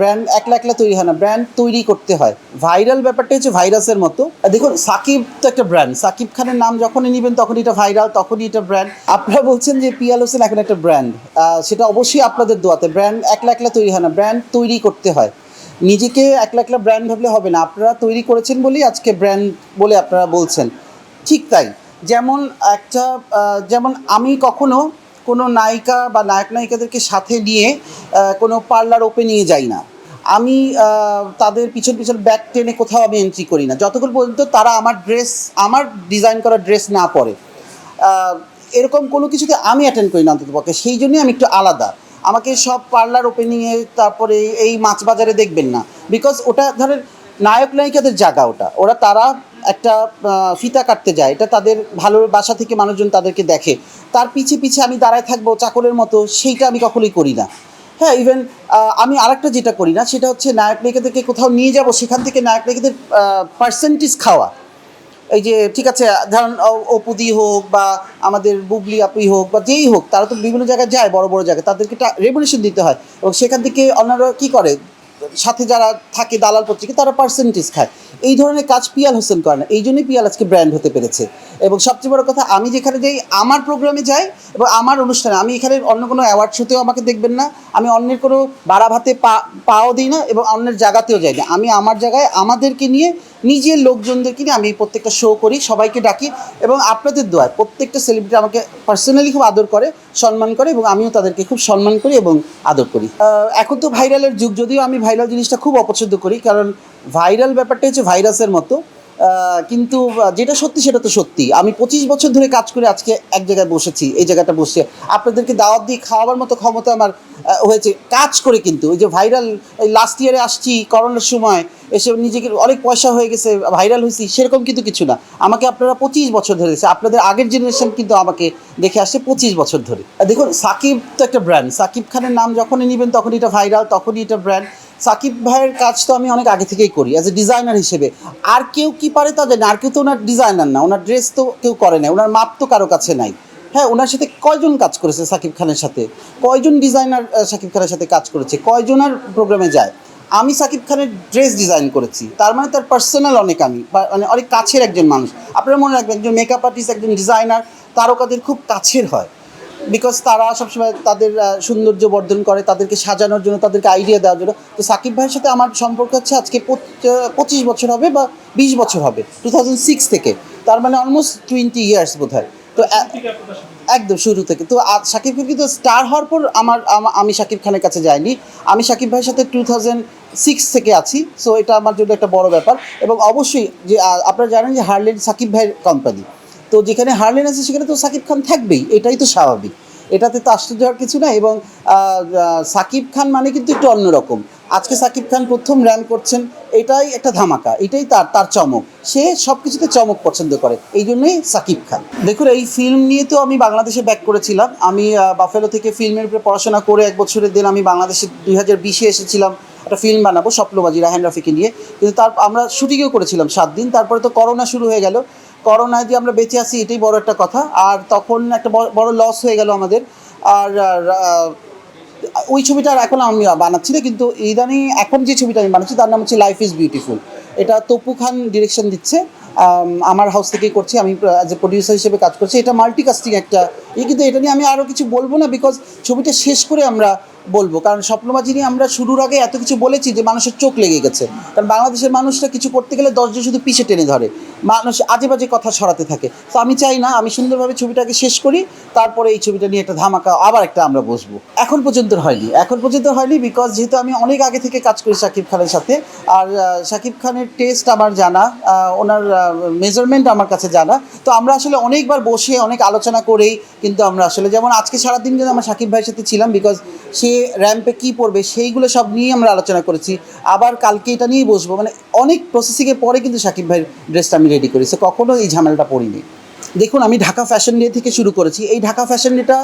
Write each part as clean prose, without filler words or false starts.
Brand একলা একলা তৈরি হয় না, ব্র্যান্ড তৈরি করতে হয়। ভাইরাল ব্যাপারটা হচ্ছে ভাইরাসের মতো। দেখুন, সাকিব তো একটা ব্র্যান্ড। সাকিব খানের নাম যখনই নেবেন তখনই এটা ভাইরাল, তখনই এটা ব্র্যান্ড। আপনারা বলছেন যে পিয়াল হোসেন এখন একটা ব্র্যান্ড, সেটা অবশ্যই আপনাদের দোয়াতে। ব্র্যান্ড একলা একলা তৈরি হয় না, ব্র্যান্ড তৈরি করতে হয়। নিজেকে একলা একলা ব্র্যান্ড ভাবলে হবে না। আপনারা তৈরি করেছেন বলেই আজকে ব্র্যান্ড বলে আপনারা বলছেন। ঠিক তাই। যেমন একটা যেমন আমি কখনো কোনো নায়িকা বা নায়ক নায়িকাদেরকে সাথে নিয়ে কোনো পার্লার ওপেনিংয়ে যাই না। আমি তাদের পিছন পিছন ব্যাগ টেনে কোথাও আমি এন্ট্রি করি না, যতক্ষণ পর্যন্ত তারা আমার ডিজাইন করা ড্রেস না পরে। এরকম কোনো কিছুতে আমি অ্যাটেন্ড করি না অন্ততপক্ষে। সেই জন্যই আমি একটু আলাদা। আমাকে সব পার্লার ওপেনিংয়ে তারপরে এই মাছ বাজারে দেখবেন না। বিকজ ওটা ধরেন নায়ক নায়িকাদের জায়গা, তারা একটা ফিতা কাটতে যায়, এটা তাদের ভালোবাসা থেকে মানুষজন তাদেরকে দেখে। তার পিছে পিছে আমি দাঁড়ায় থাকবো চাকরের মতো, সেইটা আমি কখনোই করি না। হ্যাঁ, ইভেন আমি আরেকটা যেটা করি না সেটা হচ্ছে নায়ক নায়িকাদেরকে কোথাও নিয়ে যাব, সেখান থেকে নায়ক নায়িকাদের পার্সেন্টেজ খাওয়া। এই যে ঠিক আছে, ধরেন অপুদি হোক বা আমাদের বুবলি আপুই হোক বা যেই হোক, তারা তো বিভিন্ন জায়গায় যায়, বড় বড় জায়গায়, তাদেরকে একটা রেমুনেশন দিতে হয়। এবং সেখান থেকে অন্যরা কী করে, সাথে যারা থাকে দালাল পত্রিকা, তারা পার্সেন্টেজ খায়। এই ধরনের কাজ পিয়াল হোসেন করে না। এই জন্যই পিয়াল আজকে ব্র্যান্ড হতে পেরেছে। এবং সবচেয়ে বড় কথা, আমি যেখানে যাই, আমার প্রোগ্রামে যাই এবং আমার অনুষ্ঠানে, আমি এখানে অন্য কোনো অ্যাওয়ার্ড শোতেও আমাকে দেখবেন না। আমি অন্যের কোনো বাড়া ভাতে পাও দিই না এবং অন্যের জায়গাতেও যাই না। আমি আমার জায়গায় আমাদেরকে নিয়ে, নিজের লোকজনদেরকে নিয়ে আমি প্রত্যেকটা শো করি, সবাইকে ডাকি। এবং আপনাদের দোয়ায় প্রত্যেকটা সেলিব্রিটি আমাকে পার্সোনালি খুব আদর করে, সম্মান করে, এবং আমিও তাদেরকে খুব সম্মান করি এবং আদর করি। এখন তো ভাইরালের যুগ, যদিও আমি ভাইরাল জিনিসটা খুব অপছন্দ করি, কারণ ভাইরাল ব্যাপারটা হচ্ছে ভাইরাসের মতো। কিন্তু যেটা সত্যি সেটা তো সত্যি। আমি 25 বছর ধরে কাজ করে আজকে এক জায়গায় বসেছি, এই জায়গাটা বসে আপনাদেরকে দাওয়াত দিয়ে খাওয়াবার মতো ক্ষমতা আমার হয়েছে কাজ করে। কিন্তু ওই যে ভাইরাল, এই লাস্ট ইয়ারে আসছি করোনার সময়, এসে নিজেকে অনেক পয়সা হয়ে গেছে, ভাইরাল হয়েছি, সেরকম কিন্তু কিছু না। আমাকে আপনারা 25 বছর ধরে, আপনাদের আগের জেনারেশন কিন্তু আমাকে দেখে আসছে 25 বছর ধরে। দেখুন, সাকিব তো একটা ব্র্যান্ড। সাকিব খানের নাম যখনই নেবেন তখনই এটা ভাইরাল, তখনই এটা ব্র্যান্ড। সাকিব ভাইয়ের কাজ তো আমি অনেক আগে থেকেই করি অ্যাজ এ ডিজাইনার হিসেবে। আর কেউ কী পারে তা জানি, আর কেউ তো ওনার ডিজাইনার না, ওনার ড্রেস তো কেউ করে না, ওনার মাপ তো কারো কাছে নাই। হ্যাঁ, ওনার সাথে কয়জন কাজ করেছে সাকিব খানের সাথে, কয়জন ডিজাইনার সাকিব খানের সাথে কাজ করেছে, কয়জনের প্রোগ্রামে যায়। আমি সাকিব খানের ড্রেস ডিজাইন করেছি, তার মানে তার পার্সোনাল অনেক, আমি মানে অনেক কাছের একজন মানুষ। আপনারা মনে রাখবেন, একজন মেকআপ আর্টিস্ট, একজন ডিজাইনার তারকাদের খুব কাছের হয়। বিকজ তারা সবসময় তাদের সৌন্দর্য বর্ধন করে, তাদেরকে সাজানোর জন্য, তাদেরকে আইডিয়া দেওয়ার জন্য। তো সাকিব ভাইয়ের সাথে আমার সম্পর্ক হচ্ছে আজকে 25 বছর হবে বা 20 বছর হবে, 2006 থেকে। তার মানে অলমোস্ট 20 ইয়ার্স বোধ হয়। তো একদম শুরু থেকে। তো সাকিব খান কিন্তু স্টার হওয়ার পর আমি সাকিব খানের কাছে যাইনি। আমি সাকিব ভাইয়ের সাথে 2006 থেকে আছি। সো এটা আমার জন্য একটা বড় ব্যাপার। এবং অবশ্যই যে আপনারা জানেন যে হার্লেন সাকিব ভাইয়ের কোম্পানি। তো যেখানে হার্লেন আছে সেখানে তো সাকিব খান থাকবেই, এটাই তো স্বাভাবিক। এটাতে তো আশ্চর্য হওয়ার কিছু না। এবং সাকিব খান মানে কিন্তু একটু অন্যরকম। আজকে সাকিব খান প্রথম র্যাম্প করছেন, এটাই একটা ধামাকা, এটাই তার চমক। সে সব কিছুতে চমক পছন্দ করে, এই জন্যই সাকিব খান। দেখুন, এই ফিল্ম নিয়ে তো আমি বাংলাদেশে ব্যাক করেছিলাম। আমি বাফেলো থেকে ফিল্মের উপরে পড়াশোনা করে 1 বছরের দিন আমি বাংলাদেশে 2020-এ এসেছিলাম একটা ফিল্ম বানাবো, স্বপ্নবাজি, রায়হান রাফিকে নিয়ে। কিন্তু আমরা শুটিংও করেছিলাম 7 দিন। তারপরে তো করোনা শুরু হয়ে গেল। করোনায় যে আমরা বেঁচে আছি এটাই বড় একটা কথা। আর তখন একটা বড় লস হয়ে গেল আমাদের। আর ওই ছবিটা আর এখন আমি বানাচ্ছি না, কিন্তু ইদানিং এখন যে ছবিটা আমি বানাচ্ছি তার নাম হচ্ছে লাইফ ইজ বিউটিফুল। এটা তপু খান ডিরেকশন দিচ্ছে, আমার হাউস থেকেই করছি, আমি অ্যাজ এ প্রডিউসার হিসেবে কাজ করছি। এটা মাল্টিকাস্টিং একটা কিন্তু এটা নিয়ে আমি আরও কিছু বলবো না, বিকজ ছবিটা শেষ করে আমরা বলবো। কারণ স্বপ্নবাজি নিয়ে আমরা শুরুর আগে এত কিছু বলেছি যে মানুষের চোখ লেগে গেছে। কারণ বাংলাদেশের মানুষরা কিছু করতে গেলে 10 জন শুধু পিছে টেনে ধরে, মানুষ আজে বাজে কথা ছড়াতে থাকে। তো আমি চাই না, আমি সুন্দরভাবে ছবিটাকে শেষ করি, তারপরে এই ছবিটা নিয়ে একটা ধামাকা আবার একটা আমরা বসবো। এখন পর্যন্ত হয়নি বিকজ যেহেতু আমি অনেক আগে থেকে কাজ করি শাকিব খানের সাথে। আর শাকিব খানের টেস্ট আমার জানা, ওনার মেজারমেন্ট আমার কাছে জানা। তো আমরা আসলে অনেকবার বসে অনেক আলোচনা করেই কিন্তু আমরা আসলে, যেমন আজকে সারাদিন কিন্তু আমরা শাকিব ভাইয়ের সাথে ছিলাম, বিকজ সে র্যাম্পে কী পড়বে সেইগুলো সব নিয়ে আমরা আলোচনা করেছি। আবার কালকে এটা নিয়েই বসবো, মানে অনেক প্রসেসিংয়ের পরে কিন্তু শাকিব ভাইয়ের ড্রেসটা আমি রেডি করেছি, কখনো এই ঝামেলাটা পড়িনি। দেখুন, আমি ঢাকা ফ্যাশন ডে থেকে শুরু করেছি। এই ঢাকা ফ্যাশন ডেটা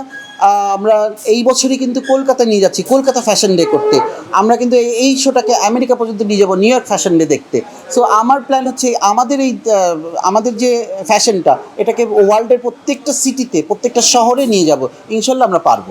আমরা এই বছরই কিন্তু কলকাতায় নিয়ে যাচ্ছি, কলকাতা ফ্যাশন ডে করতে। আমরা কিন্তু এই শোটাকে আমেরিকা পর্যন্ত নিয়ে যাবো, নিউ ইয়র্ক ফ্যাশন ডে দেখতে। সো আমার প্ল্যান হচ্ছে আমাদের যে ফ্যাশনটা, এটাকে ওয়ার্ল্ডের প্রত্যেকটা সিটিতে, প্রত্যেকটা শহরে নিয়ে যাব। ইনশাল্লাহ আমরা পারবো।